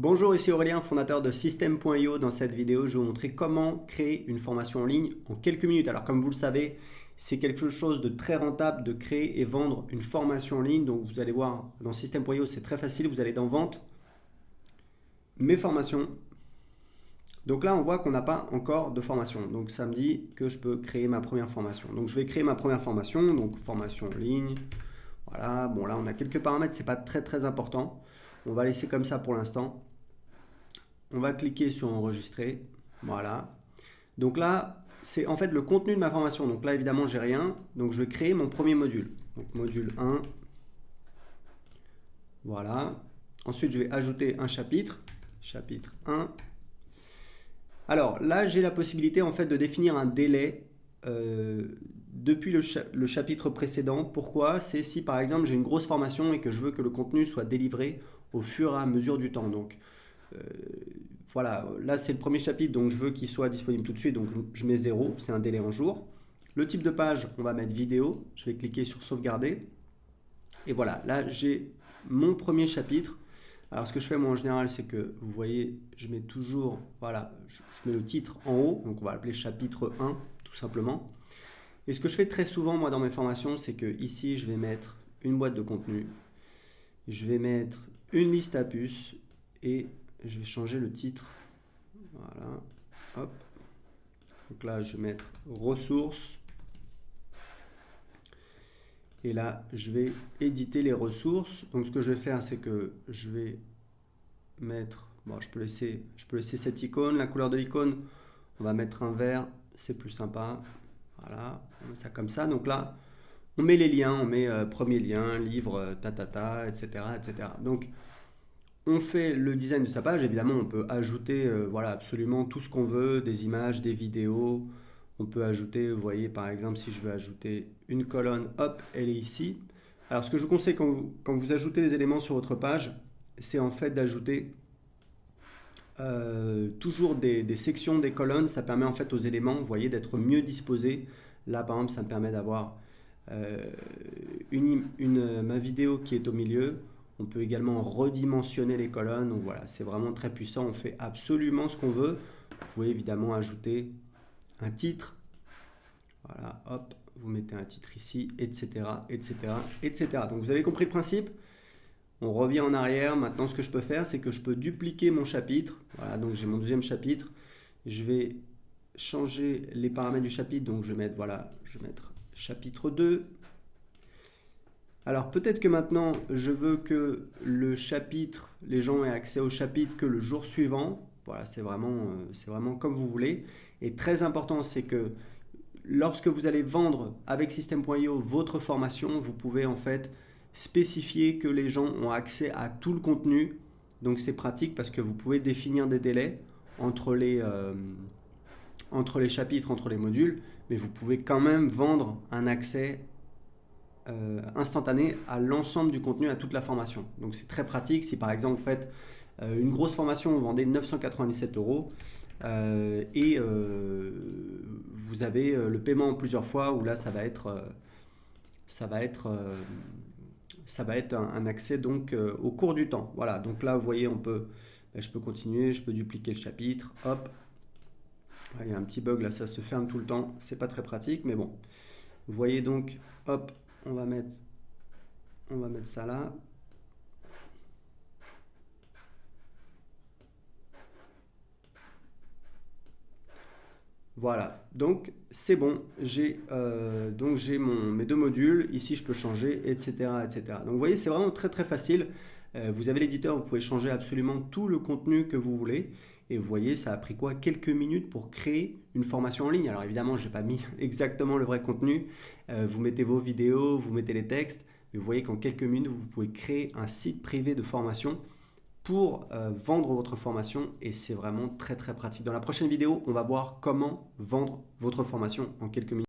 Bonjour, ici Aurélien, fondateur de System.io. Dans cette vidéo, je vais vous montrer comment créer une formation en ligne en quelques minutes. Alors comme vous le savez, c'est quelque chose de très rentable de créer et vendre une formation en ligne. Donc vous allez voir dans System.io, c'est très facile. Vous allez dans Vente, Mes formations. Donc là, on voit qu'on n'a pas encore de formation. Donc ça me dit que je peux créer ma première formation. Donc je vais créer ma première formation, donc formation en ligne. Voilà, bon là on a quelques paramètres, c'est pas très important. On va laisser comme ça pour l'instant. On va cliquer sur enregistrer. Voilà. Donc là, c'est en fait le contenu de ma formation. Donc là, évidemment, j'ai rien. Donc je vais créer mon premier module. Donc module 1. Voilà. Ensuite, je vais ajouter un chapitre. Chapitre 1. Alors là, j'ai la possibilité en fait de définir un délai depuis le chapitre précédent. Pourquoi? C'est si par exemple j'ai une grosse formation et que je veux que le contenu soit délivré au fur et à mesure du temps. Donc voilà, là c'est le premier chapitre, donc je veux qu'il soit disponible tout de suite, donc je mets 0, c'est un délai en jour. Le type de page, on va mettre vidéo, je vais cliquer sur sauvegarder. Et voilà, là j'ai mon premier chapitre. Alors ce que je fais moi en général, c'est que vous voyez, je mets toujours, voilà, je mets le titre en haut, donc on va l'appeler chapitre 1, tout simplement. Et ce que je fais très souvent moi dans mes formations, c'est que ici je vais mettre une boîte de contenu, je vais mettre une liste à puces et je vais changer le titre. Voilà, hop. Donc là, je vais mettre ressources. Et là, je vais éditer les ressources. Donc ce que je vais faire, c'est que je vais mettre, bon, je peux laisser cette icône. La couleur de l'icône, on va mettre un vert, c'est plus sympa. Voilà, on met ça comme ça. Donc là, on met les liens, on met premier lien, livre, etc., etc. Donc, on fait le design de sa page. Évidemment, on peut ajouter voilà, absolument tout ce qu'on veut, des images, des vidéos. On peut ajouter, vous voyez, par exemple, si je veux ajouter une colonne, hop, elle est ici. Alors, ce que je vous conseille quand vous ajoutez des éléments sur votre page, c'est en fait d'ajouter toujours des sections, des colonnes. Ça permet en fait aux éléments, vous voyez, d'être mieux disposés. Là, par exemple, ça me permet d'avoir ma vidéo qui est au milieu. On peut également redimensionner les colonnes. Donc voilà, c'est vraiment très puissant. On fait absolument ce qu'on veut. Vous pouvez évidemment ajouter un titre. Voilà, hop, vous mettez un titre ici, etc., etc., etc. Donc vous avez compris le principe. On revient en arrière. Maintenant, ce que je peux faire, c'est que je peux dupliquer mon chapitre. Voilà, donc j'ai mon deuxième chapitre. Je vais changer les paramètres du chapitre. Donc je vais mettre, voilà, je vais mettre chapitre 2. Alors peut-être que maintenant, je veux que le chapitre, les gens aient accès au chapitre que le jour suivant. Voilà, c'est vraiment comme vous voulez. Et très important, c'est que lorsque vous allez vendre avec System.io votre formation, vous pouvez en fait spécifier que les gens ont accès à tout le contenu. Donc c'est pratique parce que vous pouvez définir des délais entre les chapitres, entre les modules, mais vous pouvez quand même vendre un accès instantané à l'ensemble du contenu, à toute la formation. Donc c'est très pratique. Si par exemple vous faites une grosse formation, vous vendez 997 € et vous avez le paiement en plusieurs fois, où là ça va être un accès donc au cours du temps. Voilà, donc là vous voyez, je peux continuer, je peux dupliquer le chapitre, hop. Là, il y a un petit bug là, ça se ferme tout le temps, c'est pas très pratique, mais bon. Vous voyez donc, hop, on va mettre ça là. Voilà, donc c'est bon, j'ai mes deux modules, ici je peux changer, etc., etc. Donc vous voyez, c'est vraiment très facile. Vous avez l'éditeur, vous pouvez changer absolument tout le contenu que vous voulez. Et vous voyez, ça a pris quoi? Quelques minutes pour créer une formation en ligne. Alors évidemment, je n'ai pas mis exactement le vrai contenu. Vous mettez vos vidéos, vous mettez les textes. Et vous voyez qu'en quelques minutes, vous pouvez créer un site privé de formation pour vendre votre formation, et c'est vraiment très pratique. Dans la prochaine vidéo, on va voir comment vendre votre formation en quelques minutes.